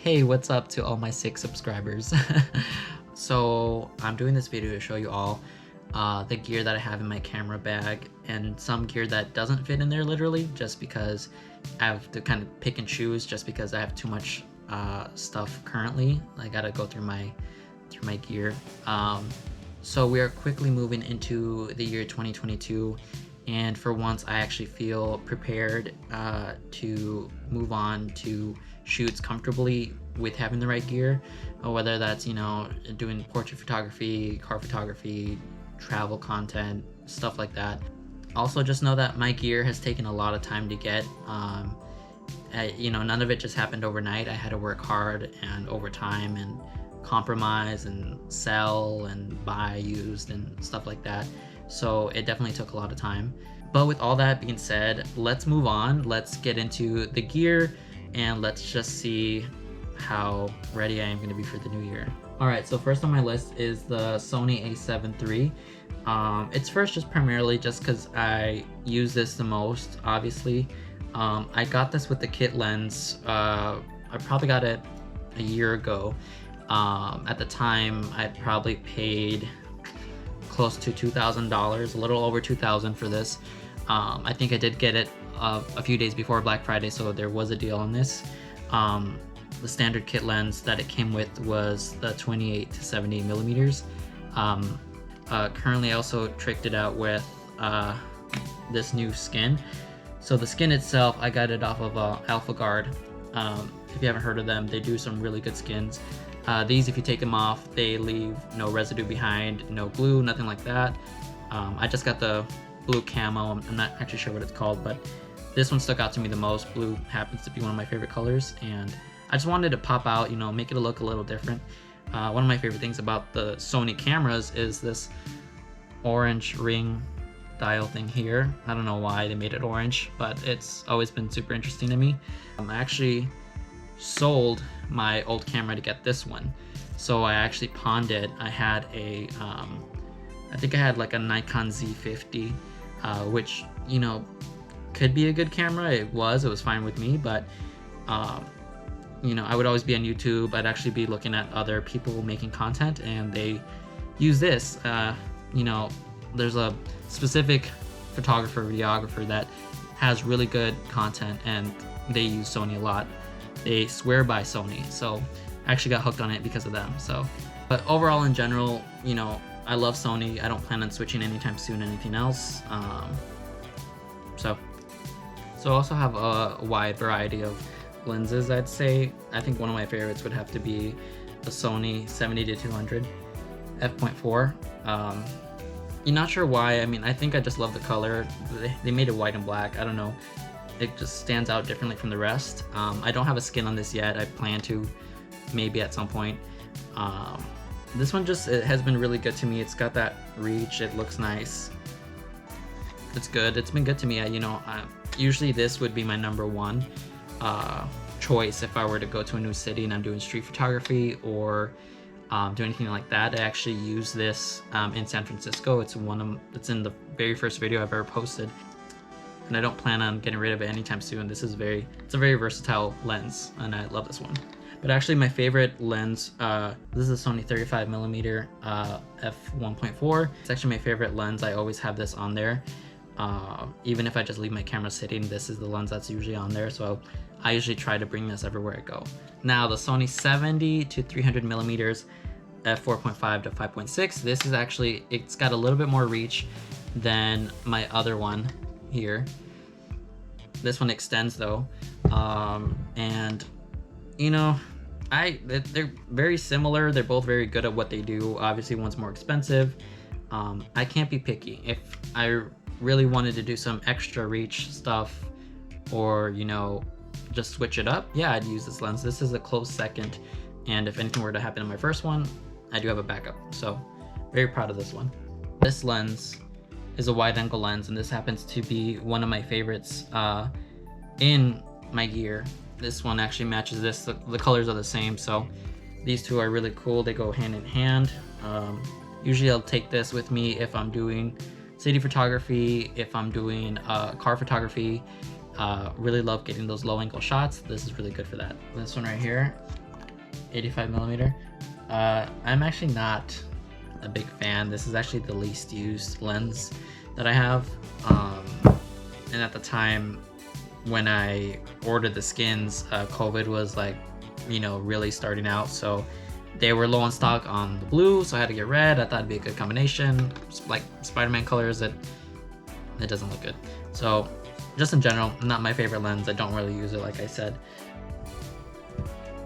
Hey, what's up to all my 6 subscribers? So I'm doing this video to show you all the gear that I have in my camera bag and some gear that doesn't fit in there literally, just because I have to kind of pick and choose just because I have too much stuff currently. I gotta go through my gear. So we are quickly moving into the year 2022, and for once I actually feel prepared to move on to shoots comfortably with having the right gear, whether that's, you know, doing portrait photography, car photography, travel content, stuff like that. Also, just know that my gear has taken a lot of time to get. You know, none of it just happened overnight. I had to work hard and overtime and compromise and sell and buy used and stuff like that. So it definitely took a lot of time. But with all that being said, let's move on. Let's get into the gear and let's just see how ready I am going to be for the new year. Alright, so first on my list is the Sony a7 III. It's first just primarily just because I use this the most, obviously. I got this with the kit lens. I probably got it a year ago. At the time, I probably paid close to $2,000, a little over $2,000 for this. I think I did get it a few days before Black Friday, so there was a deal on this. The standard kit lens that it came with was the 28 to 70 millimeters. Currently I also tricked it out with this new skin. So the skin itself, I got it off of Alpha Guard. If you haven't heard of them, they do some really good skins. These, if you take them off, they leave no residue behind, no glue, nothing like that. I just got the blue camo. I'm not actually sure what it's called, but this one stuck out to me the most. Blue happens to be one of my favorite colors, and I just wanted to pop out, you know, make it look a little different. One of my favorite things about the Sony cameras is this orange ring dial thing here. I don't know why they made it orange, but it's always been super interesting to me. I actually sold my old camera to get this one, so I actually pawned it. I had a I think I had like a Nikon Z50, which, you know, could be a good camera. It was fine with me, but you know, I would always be on YouTube. I'd actually be looking at other people making content, and they use this. You know, there's a specific photographer, videographer that has really good content, and they use Sony a lot. They swear by Sony, so I actually got hooked on it because of them. So, but overall, in general, you know, I love Sony. I don't plan on switching anytime soon, anything else. So I also have a wide variety of lenses, I'd say. I think one of my favorites would have to be the Sony 70-200 f.4. You're not sure why. I mean, I think I just love the color. They made it white and black. I don't know. It just stands out differently from the rest. I don't have a skin on this yet. I plan to, maybe at some point. This one just, it has been really good to me. It's got that reach. It looks nice. It's good. It's been good to me. You know, usually this would be my number one choice if I were to go to a new city and I'm doing street photography or do anything like that. I actually use this in San Francisco. It's in the very first video I've ever posted, and I don't plan on getting rid of it anytime soon. It's a very versatile lens, and I love this one. But actually, my favorite lens, this is a Sony 35mm f1.4. It's actually my favorite lens. I always have this on there. Even if I just leave my camera sitting, this is the lens that's usually on there. So I usually try to bring this everywhere I go. Now the Sony 70-300mm f4.5 to 5.6. This is actually, it's got a little bit more reach than my other one here. This one extends though, and you know, they're very similar. They're both very good at what they do. Obviously, one's more expensive. I can't be picky. If I really wanted to do some extra reach stuff, or, you know, just switch it up, yeah, I'd use this lens. This is a close second, and if anything were to happen in my first one, I do have a backup. So very proud of this one. This lens is a wide angle lens, and this happens to be one of my favorites in my gear. This one actually matches this. The colors are the same, so these two are really cool. They go hand in hand. Usually I'll take this with me if I'm doing city photography, if I'm doing car photography. Really love getting those low angle shots. This is really good for that. This one right here, 85 millimeter. I'm actually not a big fan. This is actually the least used lens that I have. And at the time when I ordered the skins, COVID was like, you know, really starting out. So they were low on stock on the blue, so I had to get red. I thought it'd be a good combination. Like Spider-Man colors, it doesn't look good. So just in general, not my favorite lens. I don't really use it, like I said.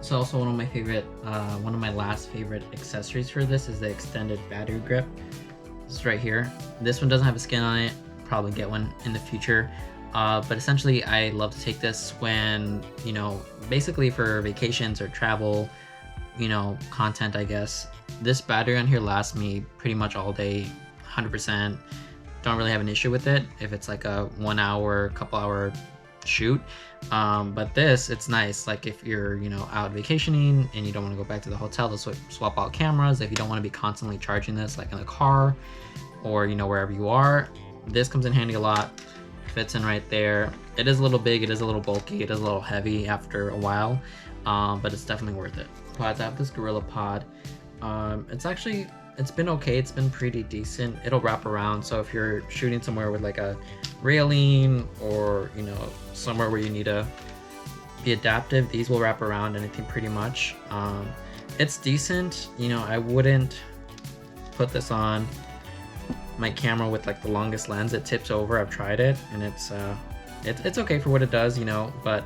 So also one of my last favorite accessories for this is the extended battery grip. This is right here. This one doesn't have a skin on it. Probably get one in the future. But essentially I love to take this when, you know, basically for vacations or travel, you know, content, I guess. This battery on here lasts me pretty much all day, 100%. Don't really have an issue with it if it's like a 1 hour, couple hour shoot. But this, it's nice, like if you're, you know, out vacationing and you don't want to go back to the hotel to swap out cameras, if you don't want to be constantly charging this like in the car or, you know, wherever you are, this comes in handy a lot. Fits in right there. It is a little big, it is a little bulky, it is a little heavy after a while, but it's definitely worth it. Pods, I have this Gorilla Pod. It's been okay, it's been pretty decent. It'll wrap around, so if you're shooting somewhere with like a railing or, you know, somewhere where you need to be adaptive, these will wrap around anything pretty much. It's decent, you know. I wouldn't put this on my camera with like the longest lens. It tips over. I've tried it, and it's okay for what it does, you know, but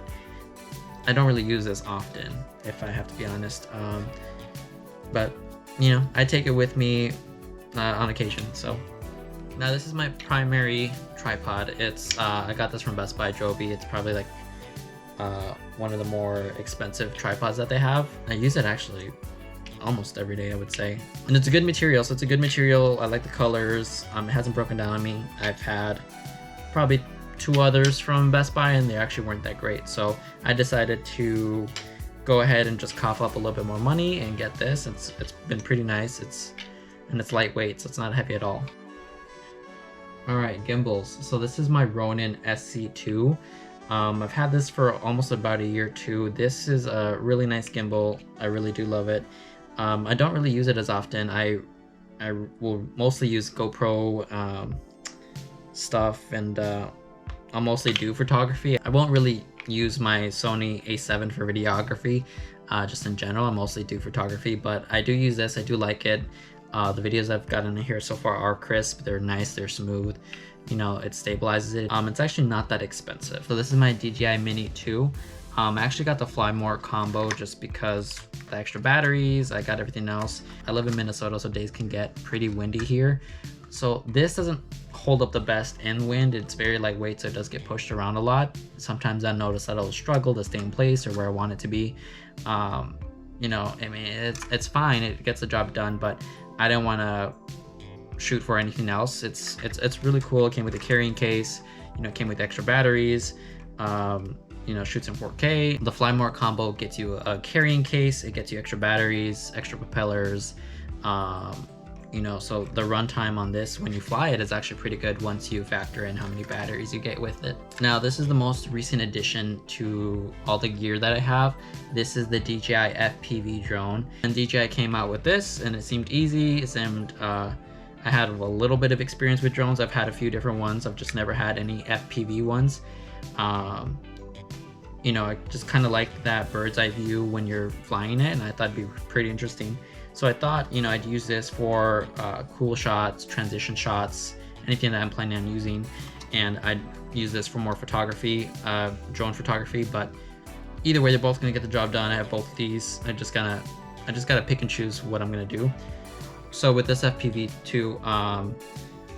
I don't really use this often, if I have to be honest. But you know, I take it with me on occasion. So now this is my primary tripod. It's I got this from Best Buy Joby. It's probably like one of the more expensive tripods that they have. I use it actually almost every day, I would say, and it's a good material. So it's a good material. I like the colors. It hasn't broken down on me. I've had probably 2 others from Best Buy and they actually weren't that great, so I decided to go ahead and just cough up a little bit more money and get this. It's been pretty nice. It's lightweight, so it's not heavy at all. All right, gimbals. So this is my Ronin SC2. I've had this for almost about a year or 2. This is a really nice gimbal. I really do love it. I don't really use it as often. I will mostly use GoPro stuff, and I'll mostly do photography. I won't really use my Sony A7 for videography. Just in general, I mostly do photography, but I do use this. I do like it. The videos I've gotten in here so far are crisp. They're nice. They're smooth. You know, it stabilizes it. It's actually not that expensive. So this is my DJI Mini 2. I actually got the Fly More combo just because the extra batteries, I got everything else. I live in Minnesota, so days can get pretty windy here. So this doesn't hold up the best in wind. It's very lightweight, so it does get pushed around a lot. Sometimes I notice that it'll struggle to stay in place or where I want it to be. You know, I mean, it's fine. It gets the job done, but I didn't want to shoot for anything else. It's really cool. It came with a carrying case. You know, it came with extra batteries. You know, shoots in 4K. The Fly More combo gets you a carrying case. It gets you extra batteries, extra propellers. You know, so the runtime on this when you fly it is actually pretty good once you factor in how many batteries you get with it. Now, this is the most recent addition to all the gear that I have. This is the DJI FPV drone, and DJI came out with this, and it seemed easy. It seemed I had a little bit of experience with drones. I've had a few different ones. I've just never had any FPV ones. You know, I just kind of like that bird's eye view when you're flying it, and I thought it'd be pretty interesting. So I thought, you know, I'd use this for cool shots, transition shots, anything that I'm planning on using, and I'd use this for more photography, drone photography. But either way, they're both gonna get the job done. I have both of these. I just gotta pick and choose what I'm gonna do. So with this FPV2,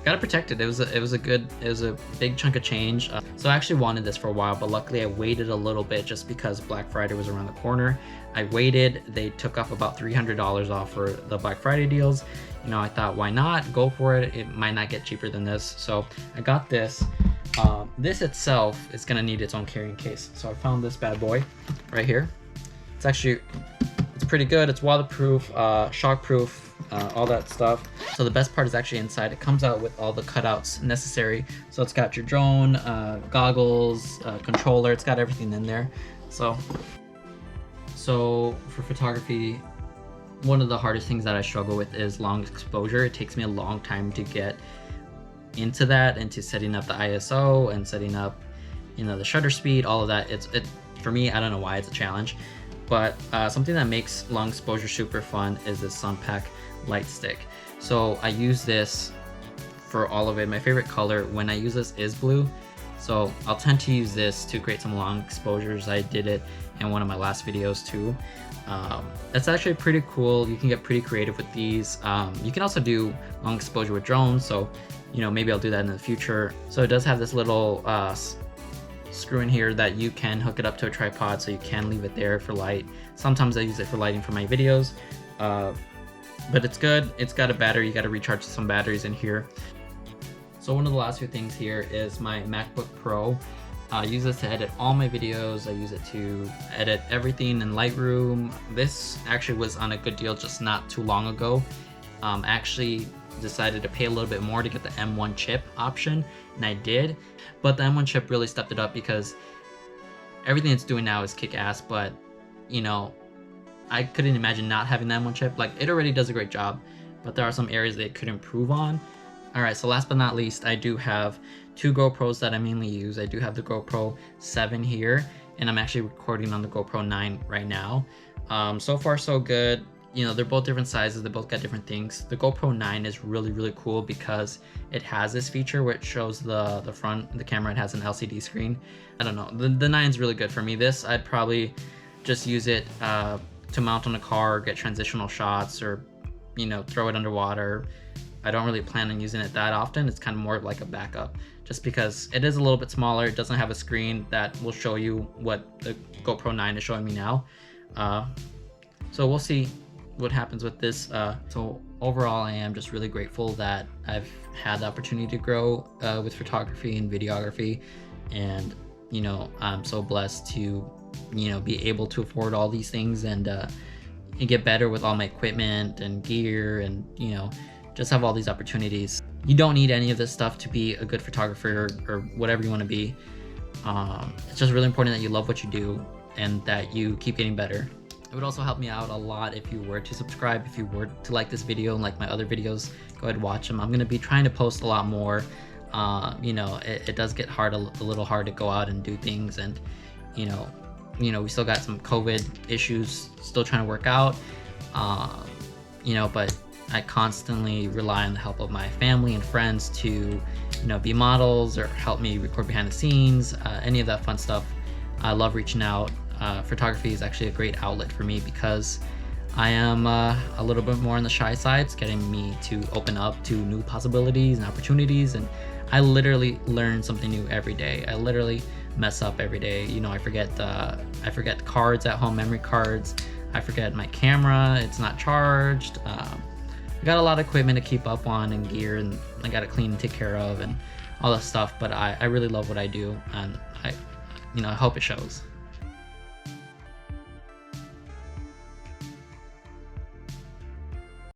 gotta protect it. It was a big chunk of change. So I actually wanted this for a while, but luckily I waited a little bit just because Black Friday was around the corner. I waited. They took off about $300 off for the Black Friday deals. You know, I thought, why not go for it? It might not get cheaper than this. So I got this. This itself is gonna need its own carrying case. So I found this bad boy right here. It's pretty good. It's waterproof, shockproof, all that stuff. So the best part is actually inside. It comes out with all the cutouts necessary. So it's got your drone, goggles, controller. It's got everything in there. So So for photography, one of the hardest things that I struggle with is long exposure. It takes me a long time to get into that, into setting up the ISO and setting up, you know, the shutter speed, all of that. It for me, I don't know why it's a challenge, but something that makes long exposure super fun is this Sunpack light stick. So I use this for all of it. My favorite color when I use this is blue, so I'll tend to use this to create some long exposures. I did it in one of my last videos too. It's actually pretty cool. You can get pretty creative with these. You can also do long exposure with drones, so you know, maybe I'll do that in the future. So it does have this little screw in here that you can hook it up to a tripod, so you can leave it there for light. Sometimes I use it for lighting for my videos, but it's good. It's got a battery. You got to recharge some batteries in here. So one of the last few things here is my MacBook Pro. I use this to edit all my videos. I use it to edit everything in Lightroom. This actually was on a good deal just not too long ago. Actually decided to pay a little bit more to get the M1 chip option, and I did. But the M1 chip really stepped it up because everything it's doing now is kick-ass, but you know, I couldn't imagine not having the M1 chip. Like, it already does a great job, but there are some areas that it could improve on. Alright, so last but not least, I do have two GoPros that I mainly use. I do have the GoPro 7 here, and I'm actually recording on the GoPro 9 right now. So far so good. You know, they're both different sizes, they both got different things. The GoPro 9 is really cool because it has this feature where it shows the front of the camera. It has an LCD screen. I don't know, the 9 is really good for me. This, I'd probably just use it to mount on a car, get transitional shots, or, you know, throw it underwater. I don't really plan on using it that often. It's kind of more of like a backup, just because it is a little bit smaller. It doesn't have a screen that will show you what the GoPro 9 is showing me now. So we'll see what happens with this. So overall, I am just really grateful that I've had the opportunity to grow with photography and videography, and you know, I'm so blessed to, you know, be able to afford all these things and get better with all my equipment and gear, and you know, just have all these opportunities. You don't need any of this stuff to be a good photographer or whatever you want to be. It's just really important that you love what you do and that you keep getting better. It would also help me out a lot if you were to subscribe, if you were to like this video and like my other videos. Go ahead and watch them. I'm going to be trying to post a lot more. You know, it does get a little hard to go out and do things, and you know, we still got some COVID issues still trying to work out. You know, but I constantly rely on the help of my family and friends to, you know, be models or help me record behind the scenes, any of that fun stuff. I love reaching out. Photography is actually a great outlet for me because I am a little bit more on the shy side. It's getting me to open up to new possibilities and opportunities, and I literally learn something new every day. I literally mess up every day. You know, I forget cards at home, memory cards. I forget my camera, it's not charged. I got a lot of equipment to keep up on and gear, and I got to clean and take care of and all that stuff, but I really love what I do, and I hope it shows.